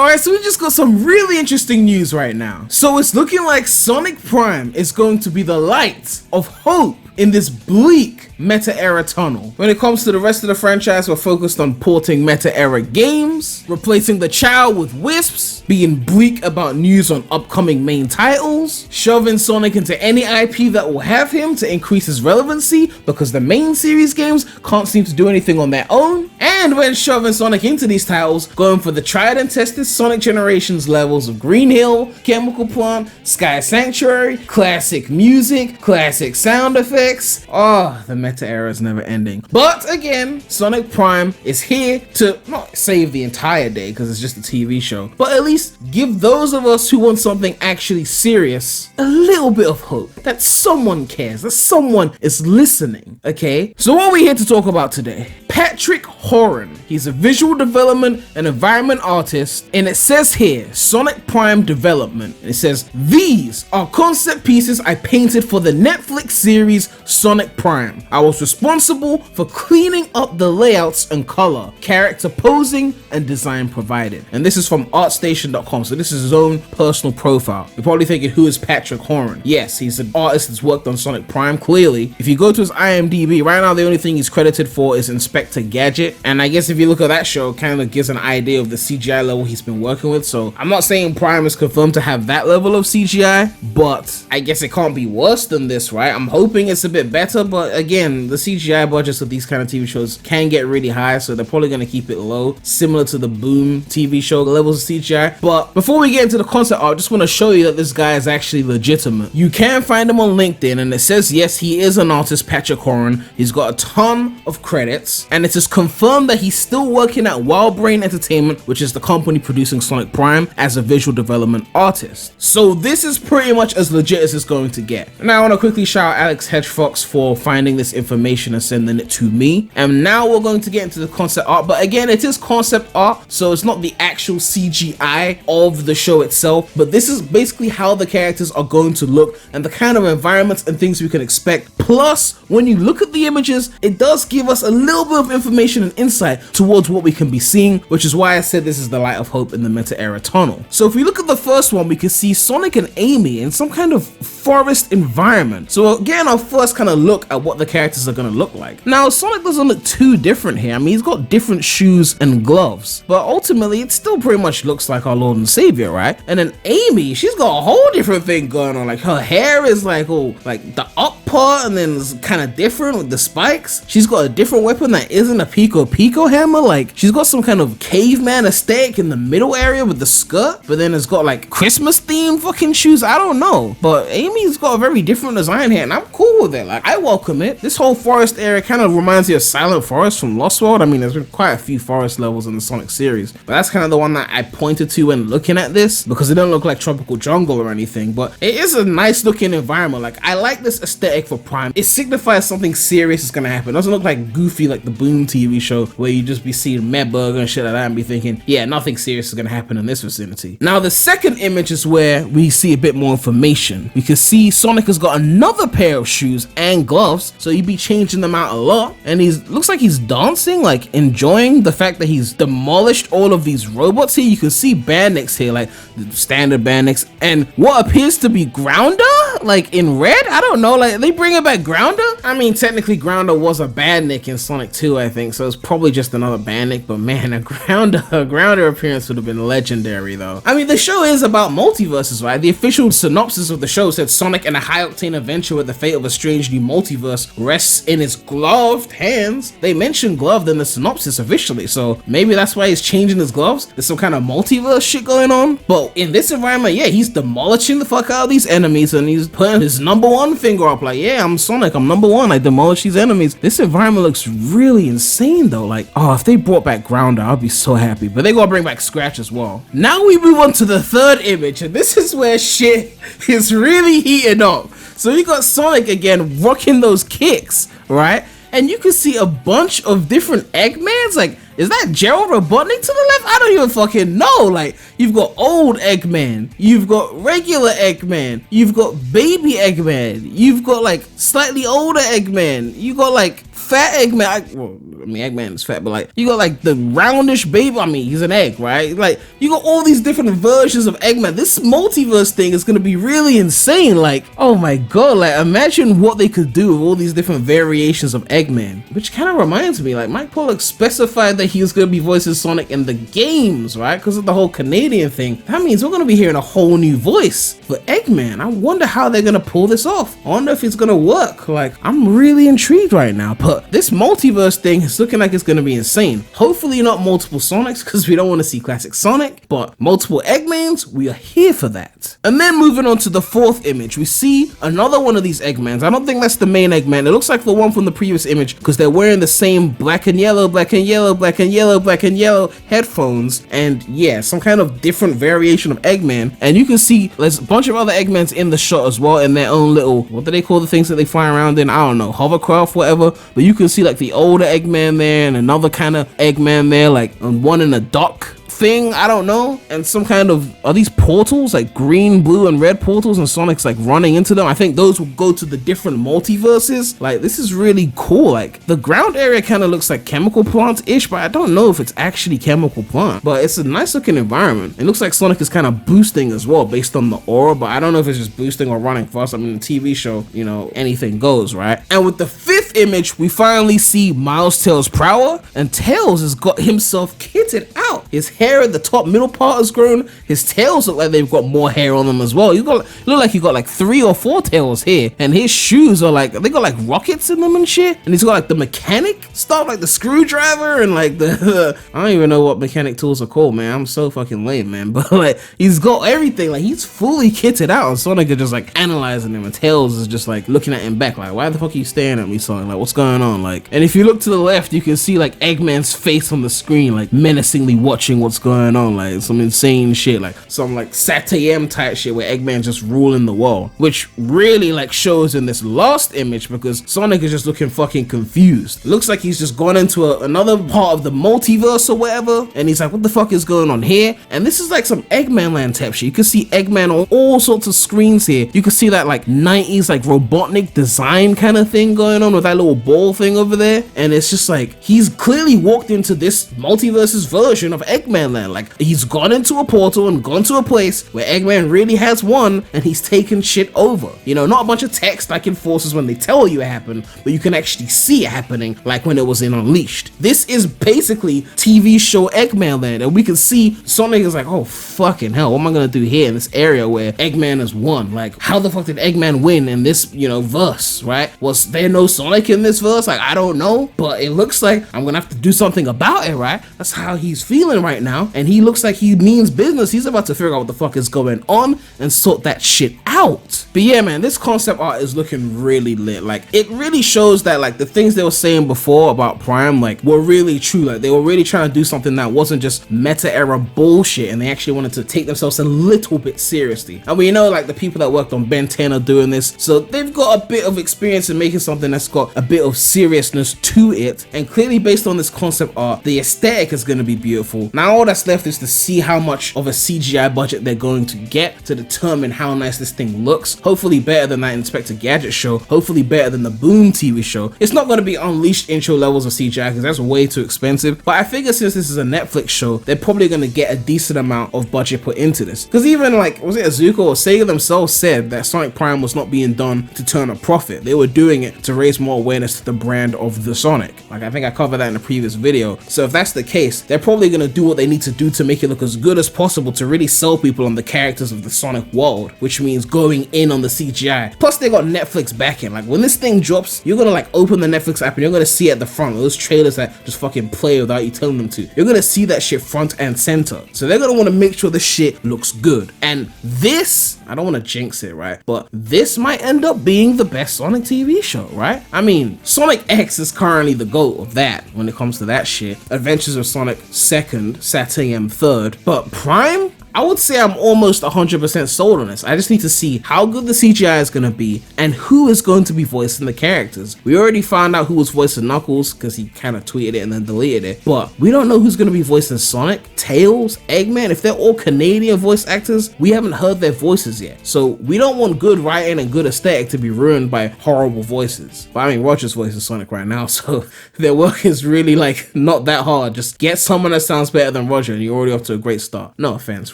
Alright, so we just got some really interesting news right now. So it's looking like Sonic Prime is going to be the light of hope in this bleak meta-era tunnel. When it comes to the rest of the franchise, we're focused on porting meta-era games, replacing the child with wisps, being bleak about news on upcoming main titles, shoving Sonic into any IP that will have him to increase his relevancy because the main series games can't seem to do anything on their own, and when shoving Sonic into these titles, going for the tried and tested Sonic Generations levels of Green Hill, Chemical Plant, Sky Sanctuary, classic music, classic sound effects. Oh, the meta era is never ending. But again, Sonic Prime is here to not save the entire day because it's just a TV show, but at least give those of us who want something actually serious a little bit of hope that someone cares, that someone is listening, okay? So what are we here to talk about today? Patrick Horan. He's a visual development and environment artist, and it says here, Sonic Prime development. And it says, these are concept pieces I painted for the Netflix series Sonic Prime. I was responsible for cleaning up the layouts and color, character posing, and design provided. And this is from artstation.com, so this is his own personal profile. You're probably thinking, who is Patrick Horan? Yes, he's an artist that's worked on Sonic Prime, clearly. If you go to his IMDb, right now the only thing he's credited for is Inspector Gadget, and I guess if you look at that show, it kind of gives an idea of the CGI level he's been working with. So I'm not saying Prime is confirmed to have that level of CGI, but I guess it can't be worse than this, right? I'm hoping it's a bit better, but again, the CGI budgets of these kind of TV shows can get really high, so they're probably going to keep it low, similar to the Boom TV show levels of CGI. But before we get into the concept art, I just want to show you that this guy is actually legitimate. You can find him on LinkedIn, and it says yes, he is an artist, Patrick Horan. He's got a ton of credits, and it is confirmed that he's still working at WildBrain Entertainment, which is the company producing Sonic Prime, as a visual development artist. So this is pretty much as legit as it's going to get. Now I want to quickly shout out Alex Hedgefox for finding this information and sending it to me. And now we're going to get into the concept art, but again, it is concept art, so it's not the actual CGI of the show itself, but this is basically how the characters are going to look and the kind of environments and things we can expect. Plus, when you look at the images, it does give us a little bit of information and insight towards what we can be seeing, which is why I said this is the light of hope in the meta-era tunnel. So if we look at the first one, we can see Sonic and Amy in some kind of forest environment. So again, our first kind of look at what the characters are going to look like. Now, Sonic doesn't look too different here. I mean, he's got different shoes and gloves, but ultimately it still pretty much looks like our Lord and Savior, right? And then Amy, she's got a whole different thing going on. Like, her hair is like, oh, like the up part, and then it's kind of different with the spikes. She's got a different weapon that isn't a Pico hammer. Like, she's got some kind of caveman aesthetic in the middle area with the skirt, but then it's got like Christmas themed fucking shoes. I don't know, but Amy's got a very different design here, and I'm cool with it. Like, I welcome it. This whole forest area kind of reminds me of Silent Forest from Lost World. I mean, there's been quite a few forest levels in the Sonic series, but that's kind of the one that I pointed to when looking at this, because it don't look like tropical jungle or anything, but it is a nice looking environment. Like, I like this aesthetic for Prime. It signifies something serious is gonna happen. It doesn't look like goofy like the Boom TV show where you just be seeing Medburger and shit like that and be thinking, yeah, nothing serious is gonna happen in this vicinity. Now, the second image is where we see a bit more information. We can see Sonic has got another pair of shoes and gloves, so he'd be changing them out a lot, and looks like he's dancing, like enjoying the fact that he's demolished all of these robots here. You can see Bandix here, like the standard Bandix, and what appears to be Grounder, like in red. I don't know, like they bringing back Grounder. I mean, technically Grounder was a Bandix in Sonic 2, I think, so it's probably just another Bandix, but man, a Grounder appearance would have been legendary though. I mean, the show is about multiverses, right? The official synopsis of the show said Sonic and a high-octane adventure with the fate of a strange new multiverse rests in his gloved hands. They mentioned gloved in the synopsis officially, so maybe that's why he's changing his gloves. There's some kind of multiverse shit going on. But in this environment, yeah, he's demolishing the fuck out of these enemies, and he's putting his #1 finger up like, yeah, I'm Sonic, I'm #1, I demolish these enemies. This environment looks really insane though. Like, oh, if they brought back Grounder, I'd be so happy. But they gotta bring back Scratch as well. Now we move on to the third image, and this is where shit is really heating up. So you got Sonic again rocking those kicks, right? And you can see a bunch of different Eggmans. Like, is that Gerald Robotnik to the left? I don't even fucking know. Like, you've got old Eggman, you've got regular Eggman, you've got baby Eggman, you've got like slightly older Eggman, you got like fat Eggman. I mean, Eggman is fat, but like, you got like the roundish baby. I mean, he's an egg, right? Like, you got all these different versions of Eggman. This multiverse thing is gonna be really insane. Like, oh my god, like, imagine what they could do with all these different variations of Eggman. Which kind of reminds me, like, Mike Pollock specified that he was gonna be voicing Sonic in the games, right? Because of the whole Canadian thing. That means we're gonna be hearing a whole new voice for Eggman. I wonder how they're gonna pull this off. I wonder if it's gonna work. Like, I'm really intrigued right now. But this multiverse thing is looking like it's gonna be insane. Hopefully not multiple Sonics, because we don't want to see classic Sonic, but multiple Eggmans, we are here for that. And then moving on to the fourth image, we see another one of these Eggmans. I don't think that's the main Eggman. It looks like the one from the previous image, because they're wearing the same black and yellow, black and yellow, black and yellow, black and yellow headphones, and yeah, some kind of different variation of Eggman. And you can see there's a bunch of other Eggmans in the shot as well, in their own little, what do they call the things that they fly around in? I don't know, hovercraft, whatever. But you can see like the older Eggman there, and another kind of Eggman there, like one in a dock thing, I don't know, and some kind of, are these portals, like green, blue, and red portals, and Sonic's like running into them? I think those will go to the different multiverses. Like, this is really cool. Like, the ground area kind of looks like chemical plant-ish, but I don't know if it's actually chemical plant, but it's a nice looking environment. It looks like Sonic is kind of boosting as well based on the aura, but I don't know if it's just boosting or running fast. I mean, the TV show, you know, anything goes, right? And with the fifth image, we finally see Miles Tails' Prower, and Tails has got himself kitted out. His hair at the top middle part has grown. His tails look like they've got more hair on them as well. You got, look like you got like 3 or 4 tails here, and his shoes are like, they got like rockets in them and shit. And he's got like the mechanic stuff, like the screwdriver and like the I don't even know what mechanic tools are called, man. I'm so fucking lame, man. But like, he's got everything. Like, he's fully kitted out, and Sonic is just like analyzing him, and Tails is just like looking at him back like, why the fuck are you staring at me, Sonic? Like, what's going on? Like, and if you look to the left, you can see like Eggman's face on the screen, like menacingly watching what's going on, like some insane shit, like some like Satayam type shit where Eggman's just ruling the world, which really like shows in this last image, because Sonic is just looking fucking confused. Looks like he's just gone into another part of the multiverse or whatever, and he's like, what the fuck is going on here? And this is like some Eggmanland type shit. You can see Eggman on all sorts of screens here. You can see that like 90s like Robotnik design kind of thing going on with that little ball thing over there, and it's just like he's clearly walked into this multiverse's version of Eggmanland. Like, he's gone into a portal and gone to a place where Eggman really has won, and he's taken shit over. You know, not a bunch of text like in Forces when they tell you it happened, but you can actually see it happening, like when it was in Unleashed. This is basically TV show Eggmanland, and we can see Sonic is like, oh fucking hell, what am I gonna do here in this area where Eggman has won? Like, how the fuck did Eggman win in this, you know, verse, right? Was there no Sonic in this verse? Like, I don't know, but it looks like I'm gonna have to do something about it, right? That's how he's feeling right now, and he looks like he means business. He's about to figure out what the fuck is going on and sort that shit out. But yeah, man, this concept art is looking really lit. Like, it really shows that like the things they were saying before about Prime like were really true. Like, they were really trying to do something that wasn't just meta era bullshit, and they actually wanted to take themselves a little bit seriously. And we know like the people that worked on Ben 10 are doing this, so they've got a bit of experience in making something that's got a bit of seriousness to it. And clearly, based on this concept art, the aesthetic is going to be beautiful. Now all that's left is to see how much of a CGI budget they're going to get to determine how nice this thing looks. Hopefully better than that Inspector Gadget show, hopefully better than the Boom TV show. It's not going to be Unleashed intro levels of CGI because that's way too expensive, but I figure since this is a Netflix show, they're probably going to get a decent amount of budget put into this. Because even like, was it Azuka or Sega themselves said that Sonic Prime was not being done to turn a profit. They were doing it to raise more awareness to the brand of the Sonic. Like, I think I covered that in a previous video. So if that's the case, they're probably going to do what they need to do to make it look as good as possible to really sell people on the characters of the Sonic world, which means going in on the CGI. Plus, they got Netflix backing. Like, when this thing drops, you're gonna like open the Netflix app and you're gonna see at the front those trailers that just fucking play without you telling them to. You're gonna see that shit front and center. So they're gonna want to make sure the shit looks good. And this, I don't want to jinx it, right? But this might end up being the best Sonic TV show, right? I mean, Sonic X is currently the GOAT of that when it comes to that shit. Adventures of Sonic second, Satayam third, but Prime, I would say I'm almost 100% sold on this. I just need to see how good the CGI is going to be and who is going to be voicing the characters. We already found out who was voicing Knuckles because he kind of tweeted it and then deleted it, but we don't know who's going to be voicing Sonic, Tails, Eggman. If they're all Canadian voice actors, we haven't heard their voices yet. So we don't want good writing and good aesthetic to be ruined by horrible voices. But I mean, Roger's voicing Sonic right now, so their work is really like not that hard. Just get someone that sounds better than Roger and you're already off to a great start. No offense,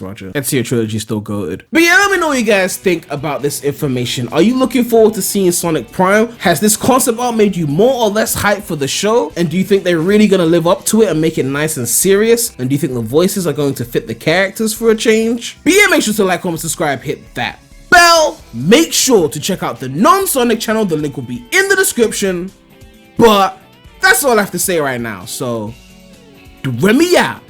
Roger. Let's see your trilogy still goated. But yeah, let me know what you guys think about this information. Are you looking forward to seeing Sonic Prime? Has this concept art made you more or less hyped for the show? And do you think they're really gonna live up to it and make it nice and serious? And do you think the voices are going to fit the characters for a change? But yeah, make sure to like, comment, subscribe, hit that bell. Make sure to check out the non-Sonic channel. The link will be in the description. But that's all I have to say right now. So, Premy out.